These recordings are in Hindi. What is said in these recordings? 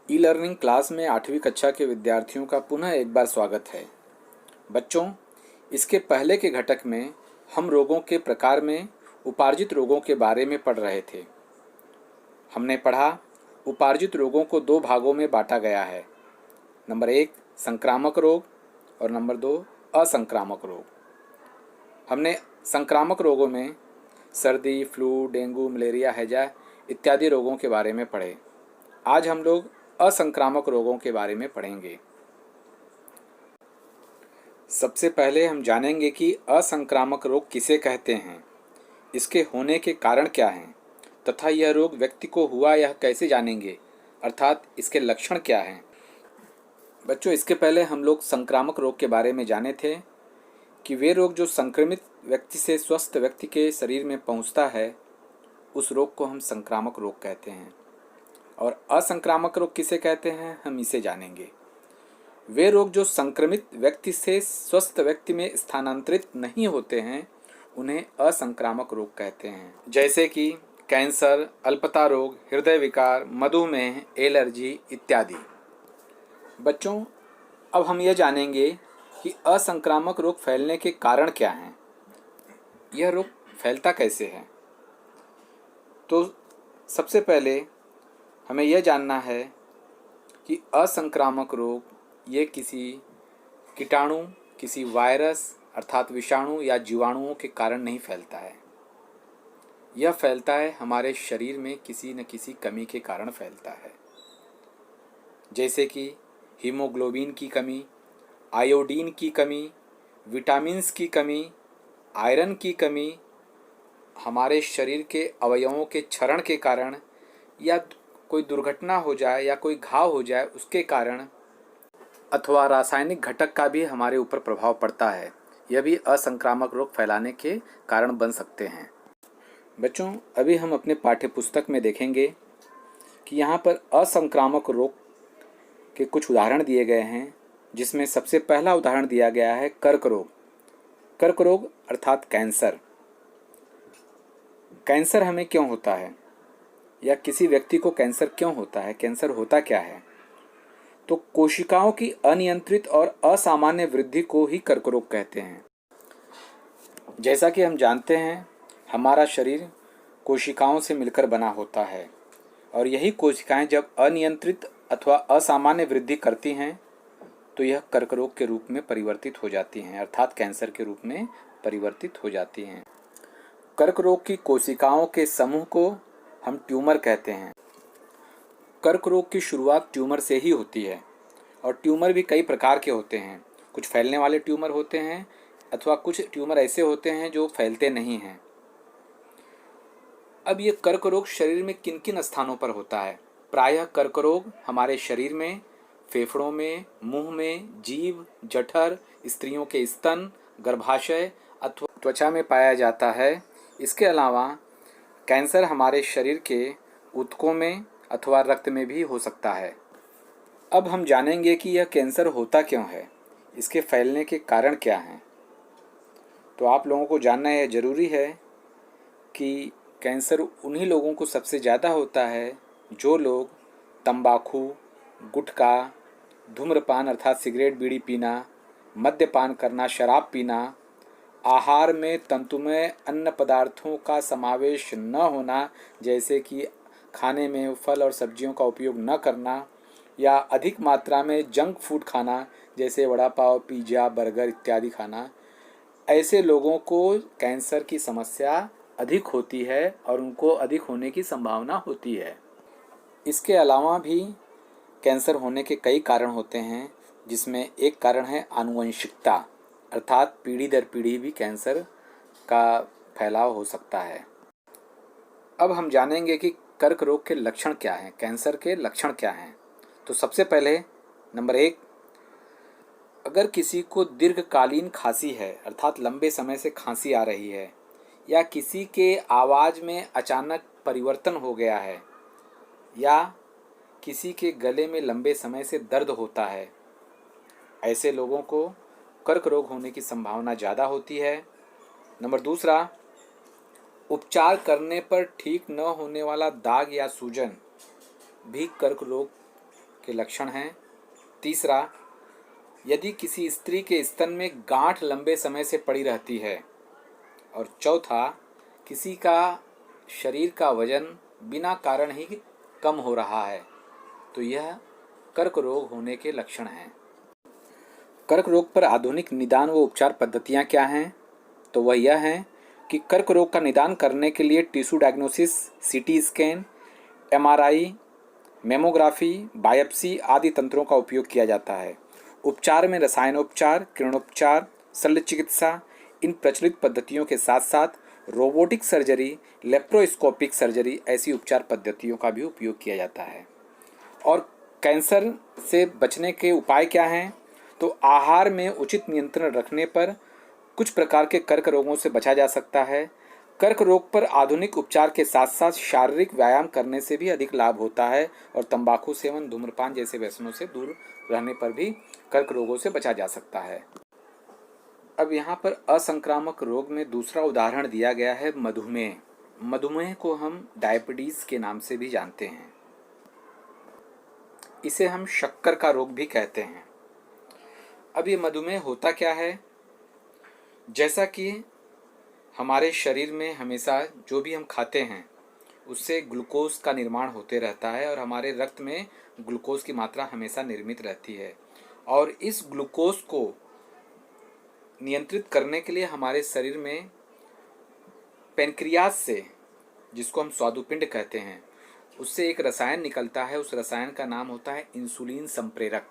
ई लर्निंग क्लास में 8वीं कक्षा के विद्यार्थियों का पुनः एक बार स्वागत है। बच्चों, इसके पहले के घटक में हम रोगों के प्रकार में उपार्जित रोगों के बारे में पढ़ रहे थे। हमने पढ़ा उपार्जित रोगों को दो भागों में बांटा गया है। नंबर 1 संक्रामक रोग और नंबर 2 असंक्रामक रोग। हमने संक्रामक रोगों में सर्दी, फ्लू, डेंगू, मलेरिया, हैजा इत्यादि रोगों के बारे में पढ़े। आज हम लोग असंक्रामक रोगों के बारे में पढ़ेंगे। सबसे पहले हम जानेंगे कि असंक्रामक रोग किसे कहते हैं, इसके होने के कारण क्या हैं तथा यह रोग व्यक्ति को हुआ यह कैसे जानेंगे, अर्थात इसके लक्षण क्या हैं। बच्चों, इसके पहले हम लोग संक्रामक रोग के बारे में जाने थे कि वे रोग जो संक्रमित व्यक्ति से स्वस्थ व्यक्ति के शरीर में पहुंचता है, उस रोग को हम संक्रामक रोग कहते हैं। और असंक्रामक रोग किसे कहते हैं, हम इसे जानेंगे। वे रोग जो संक्रमित व्यक्ति से स्वस्थ व्यक्ति में स्थानांतरित नहीं होते हैं, उन्हें असंक्रामक रोग कहते हैं। जैसे कि कैंसर, अल्पता रोग, हृदय विकार, मधुमेह, एलर्जी इत्यादि। बच्चों, अब हम यह जानेंगे कि असंक्रामक रोग फैलने के कारण क्या हैं। यह रोग फैलता कैसे है। तो सबसे पहले हमें यह जानना है कि असंक्रामक रोग ये किसी कीटाणु, किसी वायरस अर्थात विषाणु या जीवाणुओं के कारण नहीं फैलता है। यह फैलता है हमारे शरीर में किसी न किसी कमी के कारण फैलता है। जैसे कि हीमोग्लोबिन की कमी, आयोडीन की कमी, विटामिन्स की कमी, आयरन की कमी, हमारे शरीर के अवयवों के क्षरण के कारण, या कोई दुर्घटना हो जाए या कोई घाव हो जाए उसके कारण, अथवा रासायनिक घटक का भी हमारे ऊपर प्रभाव पड़ता है। यह भी असंक्रामक रोग फैलाने के कारण बन सकते हैं। बच्चों, अभी हम अपने पाठ्य पुस्तक में देखेंगे कि यहाँ पर असंक्रामक रोग के कुछ उदाहरण दिए गए हैं, जिसमें सबसे पहला उदाहरण दिया गया है कर्क रोग। कर्क रोग अर्थात कैंसर। कैंसर हमें क्यों होता है, या किसी व्यक्ति को कैंसर क्यों होता है, कैंसर होता क्या है। तो कोशिकाओं की अनियंत्रित और असामान्य वृद्धि को ही कर्क रोग कहते हैं। जैसा कि हम जानते हैं, हमारा शरीर कोशिकाओं से मिलकर बना होता है, और यही कोशिकाएं जब अनियंत्रित अथवा असामान्य वृद्धि करती हैं तो यह कर्क रोग के रूप में परिवर्तित हो जाती हैं, अर्थात कैंसर के रूप में परिवर्तित हो जाती हैं। कर्क रोग की कोशिकाओं के समूह को हम ट्यूमर कहते हैं। कर्क रोग की शुरुआत ट्यूमर से ही होती है, और ट्यूमर भी कई प्रकार के होते हैं। कुछ फैलने वाले ट्यूमर होते हैं, अथवा कुछ ट्यूमर ऐसे होते हैं जो फैलते नहीं हैं। अब ये कर्क रोग शरीर में किन किन स्थानों पर होता है। प्रायः कर्क रोग हमारे शरीर में फेफड़ों में, मुंह में, जीभ, जठर, स्त्रियों के स्तन, गर्भाशय अथवा त्वचा में पाया जाता है। इसके अलावा कैंसर हमारे शरीर के ऊतकों में अथवा रक्त में भी हो सकता है। अब हम जानेंगे कि यह कैंसर होता क्यों है, इसके फैलने के कारण क्या हैं। तो आप लोगों को जानना यह जरूरी है कि कैंसर उन्हीं लोगों को सबसे ज़्यादा होता है जो लोग तंबाकू, गुटखा, धूम्रपान अर्थात सिगरेट, बीड़ी पीना, मद्यपान करना, शराब पीना, आहार में तंतुमय अन्न पदार्थों का समावेश न होना, जैसे कि खाने में फल और सब्जियों का उपयोग न करना, या अधिक मात्रा में जंक फूड खाना, जैसे वड़ा पाव, पिज़्ज़ा, बर्गर इत्यादि खाना, ऐसे लोगों को कैंसर की समस्या अधिक होती है और उनको अधिक होने की संभावना होती है। इसके अलावा भी कैंसर होने के कई कारण होते हैं, जिसमें एक कारण है आनुवंशिकता, अर्थात पीढ़ी दर पीढ़ी भी कैंसर का फैलाव हो सकता है। अब हम जानेंगे कि कर्क रोग के लक्षण क्या हैं, कैंसर के लक्षण क्या हैं। तो सबसे पहले नंबर 1, अगर किसी को दीर्घकालीन खांसी है, अर्थात लंबे समय से खांसी आ रही है, या किसी के आवाज़ में अचानक परिवर्तन हो गया है, या किसी के गले में लंबे समय से दर्द होता है, ऐसे लोगों को कर्क रोग होने की संभावना ज़्यादा होती है। नंबर 2, उपचार करने पर ठीक न होने वाला दाग या सूजन भी कर्क रोग के लक्षण हैं। तीसरा, यदि किसी स्त्री के स्तन में गांठ लंबे समय से पड़ी रहती है। और चौथा, किसी का शरीर का वजन बिना कारण ही कम हो रहा है, तो यह कर्क रोग होने के लक्षण हैं। कर्क रोग पर आधुनिक निदान व उपचार पद्धतियां क्या हैं? तो वह यह है कि कर्क रोग का निदान करने के लिए tissue diagnosis, CT scan, MRI, mammography, biopsy आदि तंत्रों का उपयोग किया जाता है। उपचार में रसायनोपचार, किरणोपचार, शल्य चिकित्सा इन प्रचलित पद्धतियों के साथ साथ रोबोटिक सर्जरी, लेप्रोस्कोपिक सर्जरी ऐसी उपचार पद्धतियों का भी उपयोग किया जाता है। और कैंसर से बचने के उपाय क्या हैं? तो आहार में उचित नियंत्रण रखने पर कुछ प्रकार के कर्क रोगों से बचा जा सकता है। कर्क रोग पर आधुनिक उपचार के साथ साथ शारीरिक व्यायाम करने से भी अधिक लाभ होता है और तंबाकू सेवन, धूम्रपान जैसे व्यसनों से दूर रहने पर भी कर्क रोगों से बचा जा सकता है। अब यहाँ पर असंक्रामक रोग में दूसरा उदाहरण दिया गया है मधुमेह। मधुमेह को हम डायबिटीज के नाम से भी जानते हैं। इसे हम शक्कर का रोग भी कहते हैं। अब ये मधुमेह होता क्या है? जैसा कि हमारे शरीर में हमेशा जो भी हम खाते हैं उससे ग्लूकोज का निर्माण होते रहता है और हमारे रक्त में ग्लूकोज की मात्रा हमेशा निर्मित रहती है। और इस ग्लूकोज को नियंत्रित करने के लिए हमारे शरीर में पेनक्रियाज से, जिसको हम स्वादुपिंड कहते हैं, उससे एक रसायन निकलता है। उस रसायन का नाम होता है इंसुलिन संप्रेरक।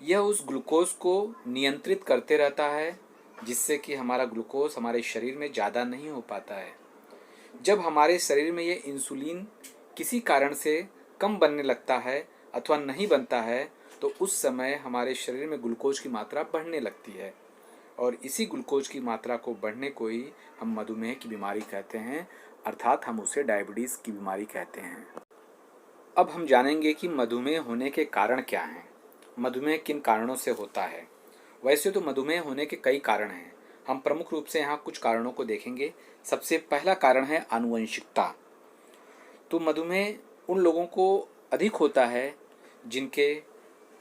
यह उस ग्लूकोज को नियंत्रित करते रहता है जिससे कि हमारा ग्लूकोज हमारे शरीर में ज़्यादा नहीं हो पाता है। जब हमारे शरीर में ये इंसुलिन किसी कारण से कम बनने लगता है अथवा नहीं बनता है तो उस समय हमारे शरीर में ग्लूकोज की मात्रा बढ़ने लगती है और इसी ग्लूकोज की मात्रा को बढ़ने को ही हम मधुमेह की बीमारी कहते हैं, अर्थात हम उसे डायबिटीज़ की बीमारी कहते हैं। अब हम जानेंगे कि मधुमेह होने के कारण क्या हैं। मधुमेह किन कारणों से होता है? वैसे तो मधुमेह होने के कई कारण हैं। हम प्रमुख रूप से यहाँ कुछ कारणों को देखेंगे। सबसे पहला कारण है आनुवंशिकता। तो मधुमेह उन लोगों को अधिक होता है जिनके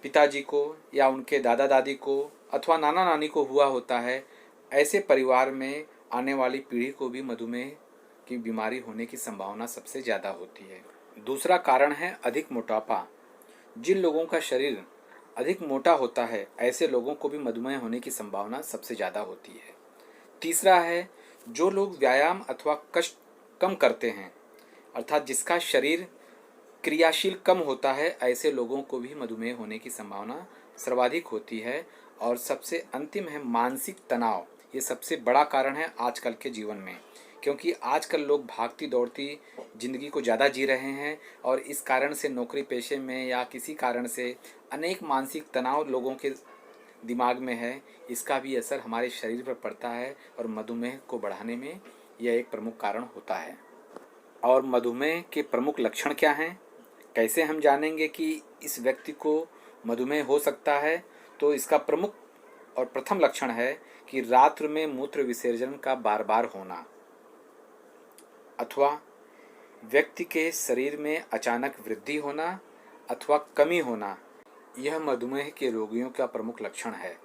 पिताजी को या उनके दादा दादी को अथवा नाना नानी को हुआ होता है। ऐसे परिवार में आने वाली पीढ़ी को भी मधुमेह की बीमारी होने की संभावना सबसे ज़्यादा होती है। दूसरा कारण है अधिक मोटापा। जिन लोगों का शरीर अधिक मोटा होता है ऐसे लोगों को भी मधुमेह होने की संभावना सबसे ज़्यादा होती है। तीसरा है जो लोग व्यायाम अथवा कष्ट कम करते हैं, अर्थात जिसका शरीर क्रियाशील कम होता है, ऐसे लोगों को भी मधुमेह होने की संभावना सर्वाधिक होती है। और सबसे अंतिम है मानसिक तनाव। ये सबसे बड़ा कारण है आजकल के जीवन में, क्योंकि आजकल लोग भागती दौड़ती ज़िंदगी को ज़्यादा जी रहे हैं और इस कारण से नौकरी पेशे में या किसी कारण से अनेक मानसिक तनाव लोगों के दिमाग में है। इसका भी असर हमारे शरीर पर पड़ता है और मधुमेह को बढ़ाने में यह एक प्रमुख कारण होता है। और मधुमेह के प्रमुख लक्षण क्या हैं? कैसे हम जानेंगे कि इस व्यक्ति को मधुमेह हो सकता है? तो इसका प्रमुख और प्रथम लक्षण है कि रात्र में मूत्र विसर्जन का बार बार होना अथवा व्यक्ति के शरीर में अचानक वृद्धि होना अथवा कमी होना, यह मधुमेह के रोगियों का प्रमुख लक्षण है।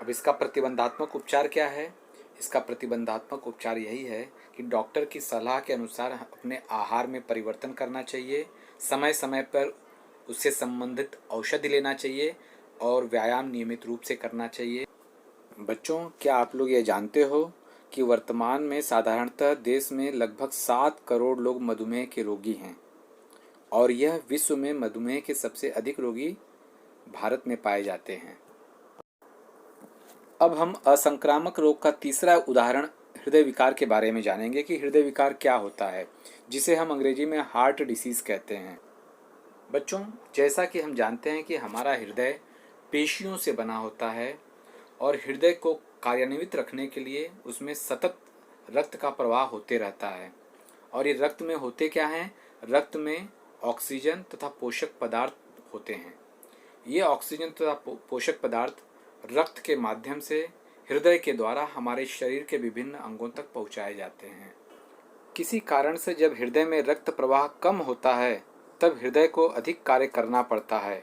अब इसका प्रतिबंधात्मक उपचार क्या है? इसका प्रतिबंधात्मक उपचार यही है कि डॉक्टर की सलाह के अनुसार अपने आहार में परिवर्तन करना चाहिए, समय समय पर उससे संबंधित औषधि लेना चाहिए और व्यायाम नियमित रूप से करना चाहिए। बच्चों, क्या आप लोग ये जानते हो कि वर्तमान में साधारणतः देश में लगभग 7 करोड़ लोग मधुमेह के रोगी हैं और यह विश्व में मधुमेह के सबसे अधिक रोगी भारत में पाए जाते हैं। अब हम असंक्रामक रोग का तीसरा उदाहरण हृदय विकार के बारे में जानेंगे कि हृदय विकार क्या होता है, जिसे हम अंग्रेजी में हार्ट डिसीज कहते हैं। बच्चों, जैसा कि हम जानते हैं कि हमारा हृदय पेशियों से बना होता है और हृदय को कार्यान्वित रखने के लिए उसमें सतत रक्त का प्रवाह होते रहता है। और ये रक्त में होते क्या हैं? रक्त में ऑक्सीजन तथा पोषक पदार्थ होते हैं। ये ऑक्सीजन तथा पोषक पदार्थ रक्त के माध्यम से हृदय के द्वारा हमारे शरीर के विभिन्न अंगों तक पहुंचाए जाते हैं। किसी कारण से जब हृदय में रक्त प्रवाह कम होता है तब हृदय को अधिक कार्य करना पड़ता है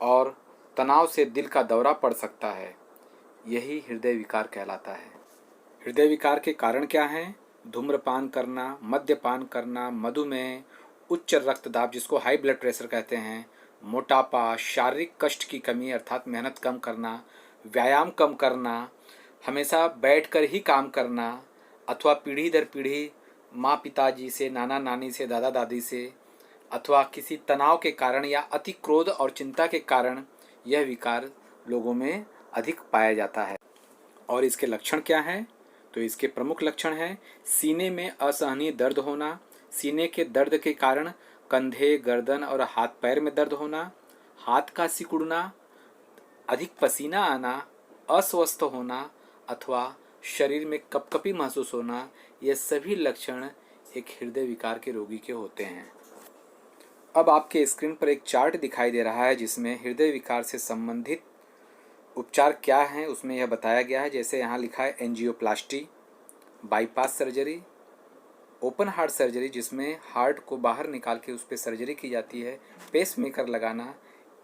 और तनाव से दिल का दौरा पड़ सकता है। यही हृदय विकार कहलाता है। हृदय विकार के कारण क्या हैं? धूम्रपान करना, मद्यपान करना, मधुमेह, उच्च रक्तदाब जिसको हाई ब्लड प्रेशर कहते हैं, मोटापा, शारीरिक कष्ट की कमी अर्थात मेहनत कम करना, व्यायाम कम करना, हमेशा बैठकर ही काम करना, अथवा पीढ़ी दर पीढ़ी माँ पिताजी से, नाना नानी से, दादा दादी से, अथवा किसी तनाव के कारण या अति क्रोध और चिंता के कारण यह विकार लोगों में अधिक पाया जाता है। और इसके लक्षण क्या हैं? तो इसके प्रमुख लक्षण हैं सीने में असहनीय दर्द होना, सीने के दर्द के कारण कंधे, गर्दन और हाथ पैर में दर्द होना, हाथ का सिकुड़ना, अधिक पसीना आना, अस्वस्थ होना अथवा शरीर में कपकपी महसूस होना, ये सभी लक्षण एक हृदय विकार के रोगी के होते हैं। अब आपके स्क्रीन पर एक चार्ट दिखाई दे रहा है जिसमें हृदय विकार से संबंधित उपचार क्या हैं उसमें यह बताया गया है। जैसे यहाँ लिखा है angioplasty, bypass surgery, open heart surgery जिसमें हार्ट को बाहर निकाल के उस पर सर्जरी की जाती है, पेस मेकर लगाना,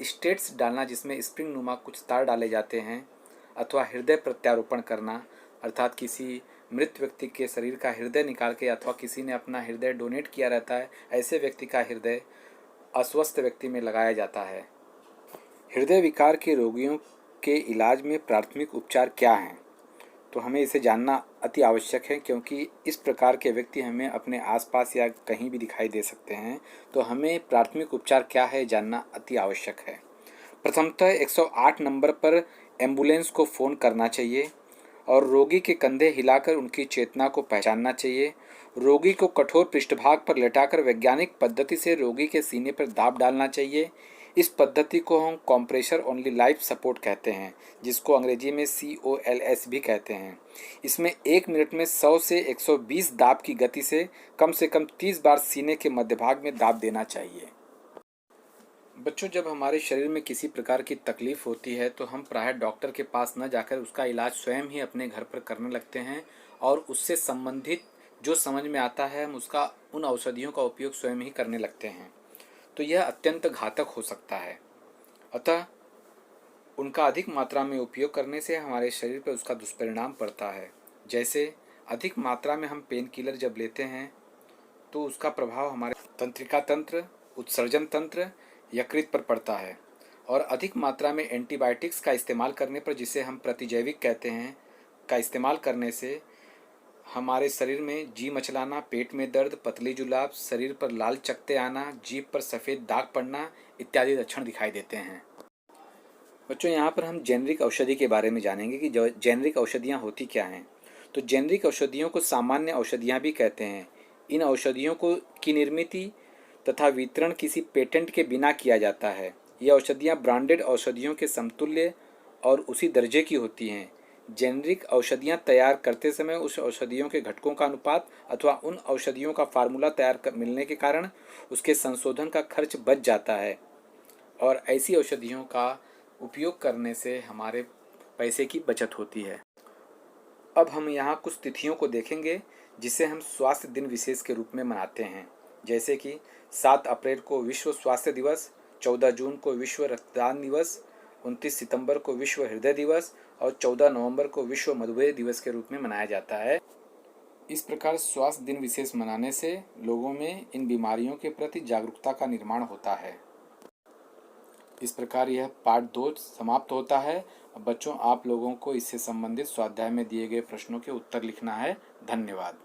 स्टेट्स डालना जिसमें स्प्रिंग नुमा कुछ तार डाले जाते हैं, अथवा हृदय प्रत्यारोपण करना अर्थात किसी मृत व्यक्ति के शरीर का हृदय निकाल के अथवा किसी ने अपना हृदय डोनेट किया रहता है ऐसे व्यक्ति का हृदय अस्वस्थ व्यक्ति में लगाया जाता है। हृदय विकार के रोगियों के इलाज में प्राथमिक उपचार क्या हैं? तो हमें इसे जानना अति आवश्यक है क्योंकि इस प्रकार के व्यक्ति हमें अपने आसपास या कहीं भी दिखाई दे सकते हैं। तो हमें प्राथमिक उपचार क्या है जानना अति आवश्यक है। प्रथमतः 108 नंबर पर एम्बुलेंस को फ़ोन करना चाहिए और रोगी के कंधे हिलाकर उनकी चेतना को पहचानना चाहिए। रोगी को कठोर पृष्ठभाग पर लेटाकर वैज्ञानिक पद्धति से रोगी के सीने पर दाब डालना चाहिए। इस पद्धति को हम कॉम्प्रेशर ओनली लाइफ सपोर्ट कहते हैं जिसको अंग्रेजी में COLS भी कहते हैं। इसमें 1 मिनट में 100 से 120 दाब की गति से कम 30 बार सीने के मध्य भाग में दाब देना चाहिए। बच्चों, जब हमारे शरीर में किसी प्रकार की तकलीफ होती है तो हम प्रायः डॉक्टर के पास न जाकर उसका इलाज स्वयं ही अपने घर पर करने लगते हैं और उससे संबंधित जो समझ में आता है हम उसका उन औषधियों का उपयोग स्वयं ही करने लगते हैं। तो यह अत्यंत घातक हो सकता है। अतः उनका अधिक मात्रा में उपयोग करने से हमारे शरीर पर उसका दुष्परिणाम पड़ता है। जैसे अधिक मात्रा में हम पेन किलर जब लेते हैं तो उसका प्रभाव हमारे तंत्रिका तंत्र, उत्सर्जन तंत्र, यकृत पर पड़ता है। और अधिक मात्रा में एंटीबायोटिक्स का इस्तेमाल करने पर, जिसे हम प्रतिजैविक कहते हैं, का इस्तेमाल करने से हमारे शरीर में जी मचलाना, पेट में दर्द, पतली जुलाब, शरीर पर लाल चकत्ते आना, जीभ पर सफ़ेद दाग पड़ना इत्यादि लक्षण दिखाई देते हैं। बच्चों, यहाँ पर हम जेनरिक औषधि के बारे में जानेंगे कि जो जेनरिक औषधियाँ होती क्या हैं। तो जेनरिक औषधियों को सामान्य औषधियाँ भी कहते हैं। इन औषधियों की निर्मित तथा वितरण किसी पेटेंट के बिना किया जाता है। ये औषधियाँ ब्रांडेड औषधियों के समतुल्य और उसी दर्जे की होती हैं। जेनरिक औषधियाँ तैयार करते समय उस औषधियों के घटकों का अनुपात अथवा उन औषधियों का फार्मूला मिलने के कारण उसके संशोधन का खर्च बच जाता है और ऐसी औषधियों का उपयोग करने से हमारे पैसे की बचत होती है। अब हम यहाँ कुछ तिथियों को देखेंगे जिसे हम स्वास्थ्य दिन विशेष के रूप में मनाते हैं। जैसे कि 7 अप्रैल को विश्व स्वास्थ्य दिवस, 14 जून को विश्व रक्तदान दिवस, 29 सितंबर को विश्व हृदय दिवस और 14 नवंबर को विश्व मधुमेह दिवस के रूप में मनाया जाता है। इस प्रकार स्वास्थ्य दिन विशेष मनाने से लोगों में इन बीमारियों के प्रति जागरूकता का निर्माण होता है। इस प्रकार यह पार्ट 2 समाप्त होता है। बच्चों, आप लोगों को इससे संबंधित स्वाध्याय में दिए गए प्रश्नों के उत्तर लिखना है। धन्यवाद।